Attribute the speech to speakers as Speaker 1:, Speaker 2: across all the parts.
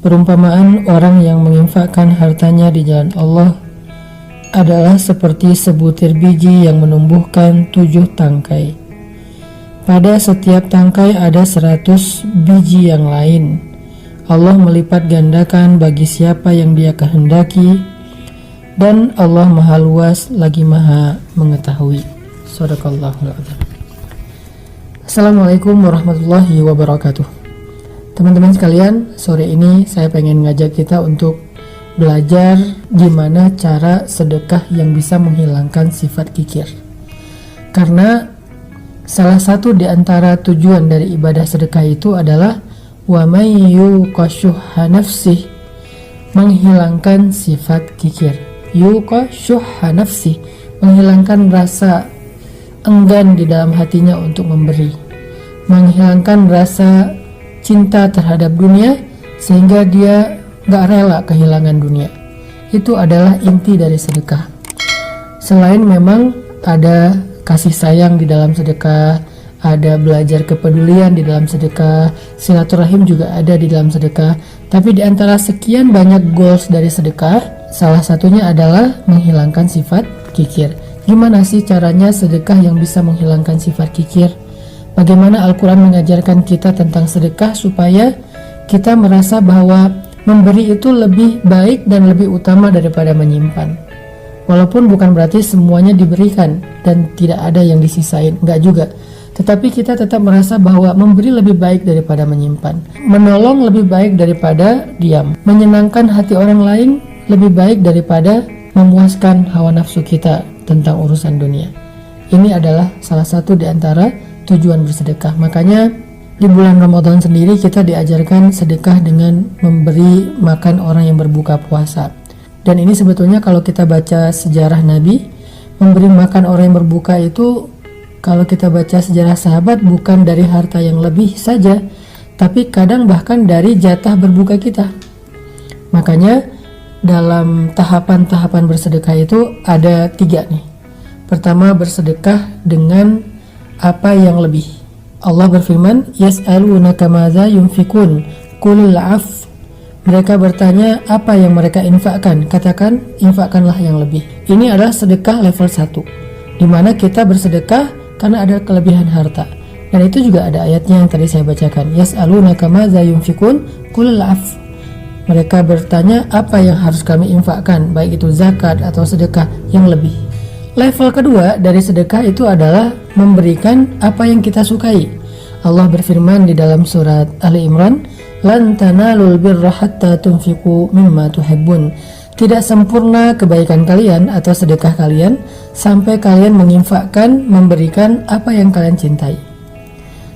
Speaker 1: Perumpamaan orang yang menginfakkan hartanya di jalan Allah adalah seperti sebutir biji yang menumbuhkan 7 tangkai. Pada setiap tangkai ada 100 biji yang lain. Allah melipat gandakan bagi siapa yang Dia kehendaki, dan Allah Maha Luas lagi Maha Mengetahui. Shadaqallahul adzim. Assalamualaikum warahmatullahi wabarakatuh. Teman-teman sekalian, sore ini saya pengen ngajak kita untuk belajar gimana cara sedekah yang bisa menghilangkan sifat kikir. Karena salah satu di antara tujuan dari ibadah sedekah itu adalah wa may yuqashuha nafsih, menghilangkan sifat kikir. Yuqashuha nafsih, menghilangkan rasa enggan di dalam hatinya untuk memberi, menghilangkan rasa cinta terhadap dunia sehingga dia gak rela kehilangan dunia. Itu adalah inti dari sedekah. Selain memang ada kasih sayang di dalam sedekah, ada belajar kepedulian di dalam sedekah, silaturahim juga ada di dalam sedekah. Tapi di antara sekian banyak goals dari sedekah, salah satunya adalah menghilangkan sifat kikir. Gimana sih caranya sedekah yang bisa menghilangkan sifat kikir? Bagaimana Al-Quran mengajarkan kita tentang sedekah supaya kita merasa bahwa memberi itu lebih baik dan lebih utama daripada menyimpan. Walaupun bukan berarti semuanya diberikan dan tidak ada yang disisain, enggak juga. Tetapi kita tetap merasa bahwa memberi lebih baik daripada menyimpan. Menolong lebih baik daripada diam. Menyenangkan hati orang lain lebih baik daripada memuaskan hawa nafsu kita tentang urusan dunia. Ini adalah salah satu di antara tujuan bersedekah. Makanya di bulan Ramadan sendiri kita diajarkan sedekah dengan memberi makan orang yang berbuka puasa. Dan ini sebetulnya kalau kita baca sejarah Nabi, memberi makan orang yang berbuka itu, kalau kita baca sejarah sahabat, bukan dari harta yang lebih saja, tapi kadang bahkan dari jatah berbuka kita. Makanya dalam tahapan-tahapan bersedekah itu ada 3 nih. Pertama, bersedekah dengan apa yang lebih. Allah berfirman, yas'alunaka madza yunfikun qulil 'af. Mereka bertanya apa yang mereka infakkan, katakan infakkanlah yang lebih. Ini adalah sedekah level 1, di mana kita bersedekah karena ada kelebihan harta. Dan itu juga ada ayatnya yang tadi saya bacakan, yas'alunaka madza yunfikun qulil 'af. Mereka bertanya apa yang harus kami infakkan, baik itu zakat atau sedekah yang lebih. Level kedua dari sedekah itu adalah memberikan apa yang kita sukai. Allah berfirman di dalam surat Ali Imran, "Lan tanalul birra hatta tunfiqu mimma tuhibbun." Tidak sempurna kebaikan kalian atau sedekah kalian sampai kalian menginfakkan, memberikan apa yang kalian cintai.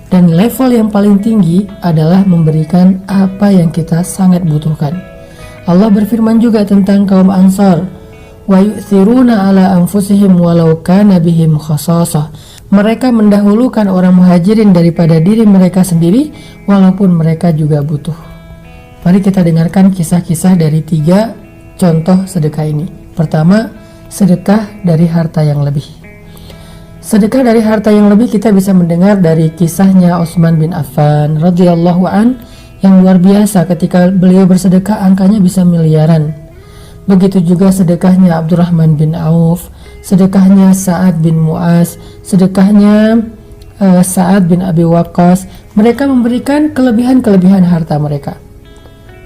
Speaker 1: Dan level yang paling tinggi adalah memberikan apa yang kita sangat butuhkan. Allah berfirman juga tentang kaum Ansar, wa yu'thiruna ala anfusihim walau kana bihim khasasah. Mereka mendahulukan orang muhajirin daripada diri mereka sendiri walaupun mereka juga butuh. Mari kita dengarkan kisah-kisah dari 3 contoh sedekah ini. Pertama, sedekah dari harta yang lebih. Sedekah dari harta yang lebih kita bisa mendengar dari kisahnya Utsman bin Affan radhiyallahu an yang luar biasa. Ketika beliau bersedekah angkanya bisa miliaran. Begitu juga sedekahnya Abdurrahman bin Auf, sedekahnya Sa'ad bin Mu'az, sedekahnya Sa'ad bin Abi Waqqas. Mereka memberikan kelebihan-kelebihan harta mereka.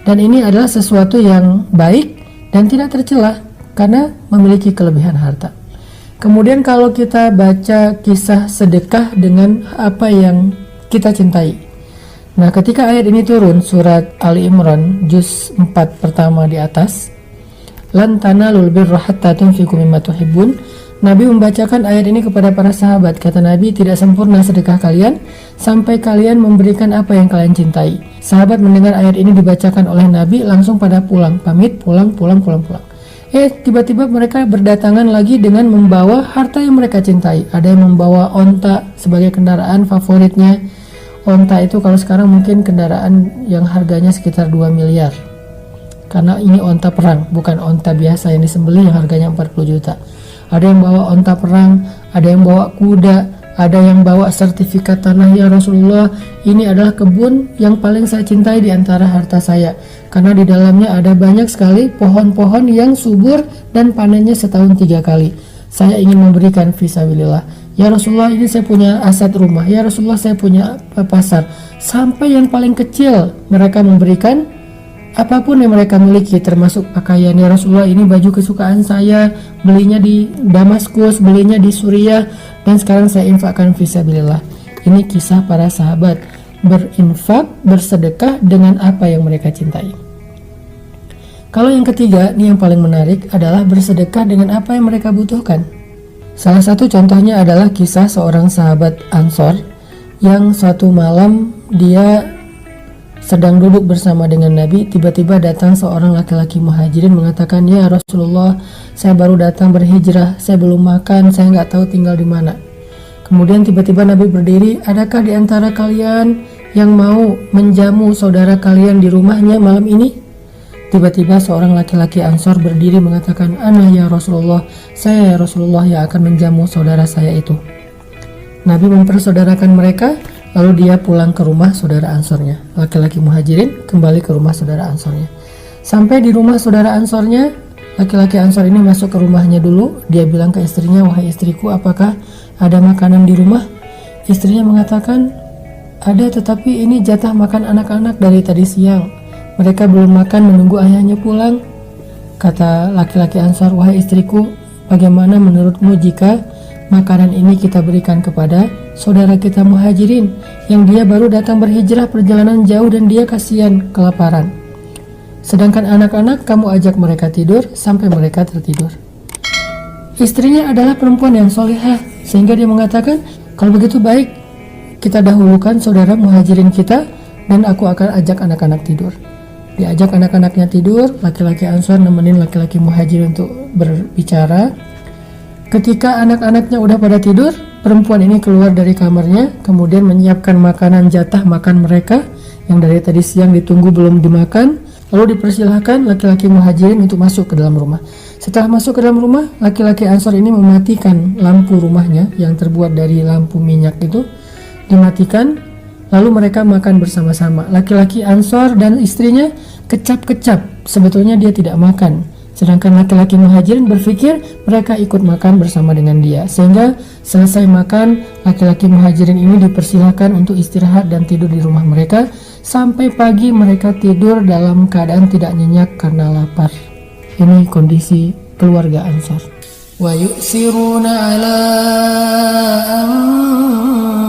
Speaker 1: Dan ini adalah sesuatu yang baik dan tidak tercela karena memiliki kelebihan harta. Kemudian kalau kita baca kisah sedekah dengan apa yang kita cintai. Nah, ketika ayat ini turun, surat Ali Imran juz 4 pertama di atas, lan tanalul birra hatta tunfiqu mimma tuhibbun. Nabi membacakan ayat ini kepada para sahabat. Kata Nabi, tidak sempurna sedekah kalian sampai kalian memberikan apa yang kalian cintai. Sahabat mendengar ayat ini dibacakan oleh Nabi langsung pada pulang, pamit, pulang. Tiba-tiba mereka berdatangan lagi dengan membawa harta yang mereka cintai. Ada yang membawa onta sebagai kendaraan favoritnya. Onta itu kalau sekarang mungkin kendaraan yang harganya sekitar 2 miliar. Karena ini onta perang, bukan onta biasa yang disembelih yang harganya 40 juta. Ada yang bawa onta perang, ada yang bawa kuda, Ada yang bawa sertifikat tanah, ya Rasulullah, ini adalah kebun yang paling saya cintai di antara harta saya, karena di dalamnya ada banyak sekali pohon-pohon yang subur dan panennya setahun 3 kali. Saya ingin memberikan fisabilillah. Ya Rasulullah, ini saya punya aset rumah. Ya Rasulullah, saya punya pasar. Sampai yang paling kecil mereka memberikan apapun yang mereka miliki, termasuk pakaian. Ya Rasulullah, ini baju kesukaan saya, belinya di Damaskus, belinya di Suriah, dan sekarang saya infakkan fisabilillah. Ini kisah para sahabat berinfak, bersedekah dengan apa yang mereka cintai. Kalau yang ketiga, ini yang paling menarik, adalah bersedekah dengan apa yang mereka butuhkan. Salah satu contohnya adalah kisah seorang sahabat Ansor yang suatu malam dia sedang duduk bersama dengan Nabi. Tiba-tiba datang seorang laki-laki muhajirin mengatakan, "Ya Rasulullah, saya baru datang berhijrah, saya belum makan, saya nggak tahu tinggal di mana." Kemudian tiba-tiba Nabi berdiri, "Adakah di antara kalian yang mau menjamu saudara kalian di rumahnya malam ini?" Tiba-tiba seorang laki-laki Ansor berdiri mengatakan, "Ana ya Rasulullah, saya ya Rasulullah yang akan menjamu saudara saya itu." Nabi mempersaudarakan mereka, lalu dia pulang ke rumah saudara Ansornya. Laki-laki muhajirin kembali ke rumah saudara Ansornya. Sampai di rumah saudara Ansornya, laki-laki Ansor ini masuk ke rumahnya dulu. Dia bilang ke istrinya, "Wahai istriku, apakah ada makanan di rumah?" Istrinya mengatakan, "Ada, tetapi ini jatah makan anak-anak dari tadi siang. Mereka belum makan menunggu ayahnya pulang." Kata laki-laki Ansor, "Wahai istriku, bagaimana menurutmu jika makanan ini kita berikan kepada saudara kita muhajirin yang dia baru datang berhijrah perjalanan jauh dan dia kasihan kelaparan. Sedangkan anak-anak kamu ajak mereka tidur sampai mereka tertidur." Istrinya adalah perempuan yang solehah, sehingga dia mengatakan, "Kalau begitu baik, kita dahulukan saudara muhajirin kita dan aku akan ajak anak-anak tidur." Diajak anak-anaknya tidur, laki-laki Ansor nemenin laki-laki muhajir untuk berbicara. Ketika anak-anaknya udah pada tidur, perempuan ini keluar dari kamarnya, kemudian menyiapkan makanan jatah makan mereka yang dari tadi siang ditunggu belum dimakan. Lalu dipersilahkan laki-laki muhajirin untuk masuk ke dalam rumah. Setelah masuk ke dalam rumah, laki-laki Ansor ini mematikan lampu rumahnya yang terbuat dari lampu minyak itu, dimatikan. Lalu mereka makan bersama-sama. Laki-laki Ansor dan istrinya kecap-kecap, sebetulnya dia tidak makan. Sedangkan laki-laki muhajirin berpikir mereka ikut makan bersama dengan dia. Sehingga selesai makan, laki-laki muhajirin ini dipersilahkan untuk istirahat dan tidur di rumah mereka. Sampai pagi mereka tidur dalam keadaan tidak nyenyak karena lapar. Ini kondisi keluarga Ansor. Wa yu'siruna ala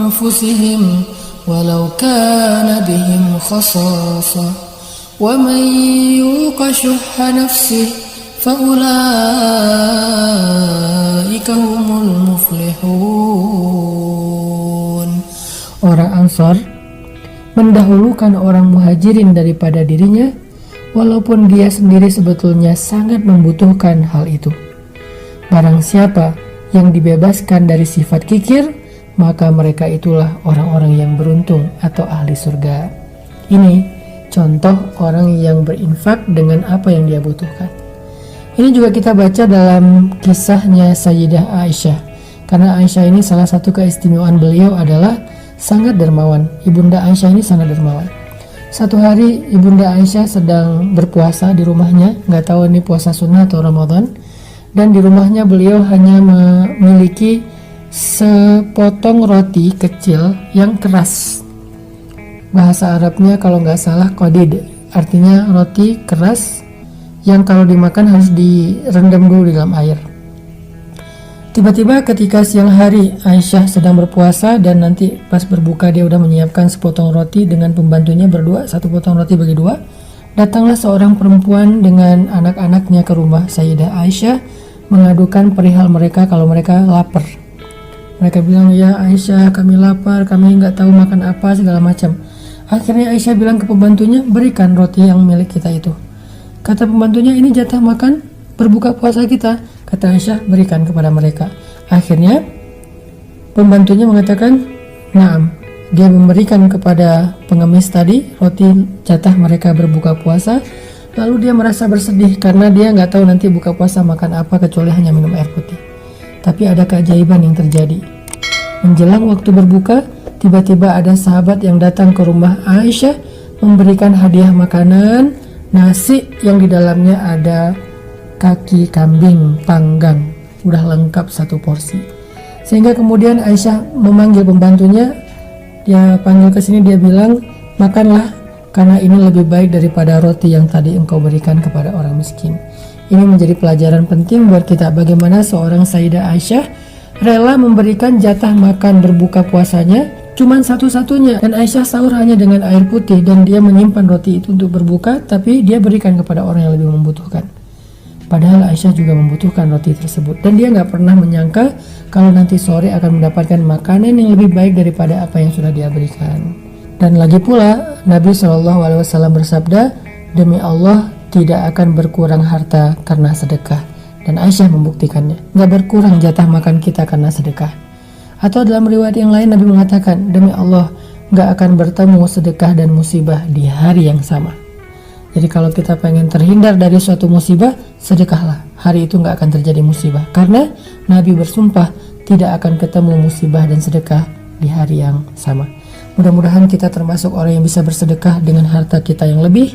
Speaker 1: anfusihim walau kana bihim khasasa wa man yuqa syuhha nafsihi faulaika humul muflihun. Orang Ansor mendahulukan orang muhajirin daripada dirinya, walaupun dia sendiri sebetulnya sangat membutuhkan hal itu. Barang siapa yang dibebaskan dari sifat kikir, maka mereka itulah orang-orang yang beruntung atau ahli surga. Ini contoh orang yang berinfak dengan apa yang dia butuhkan. Ini juga kita baca dalam kisahnya Sayyidah Aisyah. Karena Aisyah ini salah satu keistimewaan beliau adalah sangat dermawan. Ibunda Aisyah ini sangat dermawan. Satu hari Ibunda Aisyah sedang berpuasa di rumahnya, nggak tahu ini puasa sunnah atau Ramadan. Dan di rumahnya beliau hanya memiliki sepotong roti kecil yang keras. Bahasa Arabnya kalau nggak salah qadid, artinya roti keras yang kalau dimakan harus direndam dulu di dalam air. Tiba-tiba ketika siang hari Aisyah sedang berpuasa dan nanti pas berbuka dia udah menyiapkan sepotong roti dengan pembantunya berdua, satu potong roti bagi dua. Datanglah seorang perempuan dengan anak-anaknya ke rumah Sayyidah Aisyah mengadukan perihal mereka kalau mereka lapar. Mereka bilang, "Ya Aisyah, kami lapar, kami nggak tahu makan apa, segala macam." Akhirnya Aisyah bilang ke pembantunya, "Berikan roti yang milik kita itu." Kata pembantunya, "Ini jatah makan berbuka puasa kita." Kata Aisyah, "Berikan kepada mereka." Akhirnya pembantunya mengatakan, "Naam." Dia memberikan kepada pengemis tadi roti jatah mereka berbuka puasa. Lalu dia merasa bersedih karena dia nggak tahu nanti buka puasa makan apa kecuali hanya minum air putih. Tapi ada keajaiban yang terjadi. Menjelang waktu berbuka, tiba-tiba ada sahabat yang datang ke rumah Aisyah memberikan hadiah makanan, nasi yang di dalamnya ada kaki kambing panggang, udah lengkap satu porsi. Sehingga kemudian Aisyah memanggil pembantunya, dia panggil ke sini, dia bilang, makanlah karena ini lebih baik daripada roti yang tadi engkau berikan kepada orang miskin. Ini menjadi pelajaran penting buat kita, bagaimana seorang Sayyidah Aisyah rela memberikan jatah makan berbuka puasanya cuman satu-satunya, dan Aisyah sahur hanya dengan air putih, dan dia menyimpan roti itu untuk berbuka, tapi dia berikan kepada orang yang lebih membutuhkan. Padahal Aisyah juga membutuhkan roti tersebut, dan dia nggak pernah menyangka kalau nanti sore akan mendapatkan makanan yang lebih baik daripada apa yang sudah dia berikan. Dan lagi pula Nabi SAW bersabda, demi Allah tidak akan berkurang harta karena sedekah. Dan Aisyah membuktikannya, nggak berkurang jatah makan kita karena sedekah. Atau dalam riwayat yang lain Nabi mengatakan, demi Allah nggak akan bertemu sedekah dan musibah di hari yang sama. Jadi kalau kita pengen terhindar dari suatu musibah, sedekahlah. Hari itu nggak akan terjadi musibah, karena Nabi bersumpah tidak akan ketemu musibah dan sedekah di hari yang sama. Mudah-mudahan kita termasuk orang yang bisa bersedekah dengan harta kita yang lebih,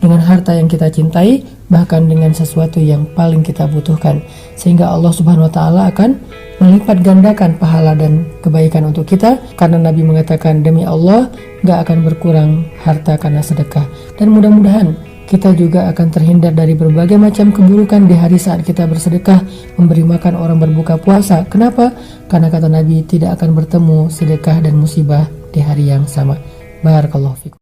Speaker 1: dengan harta yang kita cintai, bahkan dengan sesuatu yang paling kita butuhkan, sehingga Allah Subhanahu wa Ta'ala akan melipat gandakan pahala dan kebaikan untuk kita, karena Nabi mengatakan, demi Allah gak akan berkurang harta karena sedekah. Dan mudah-mudahan kita juga akan terhindar dari berbagai macam keburukan di hari saat kita bersedekah, memberi makan orang berbuka puasa. Kenapa? Karena kata Nabi, tidak akan bertemu sedekah dan musibah di hari yang sama. Barakallahu fikum.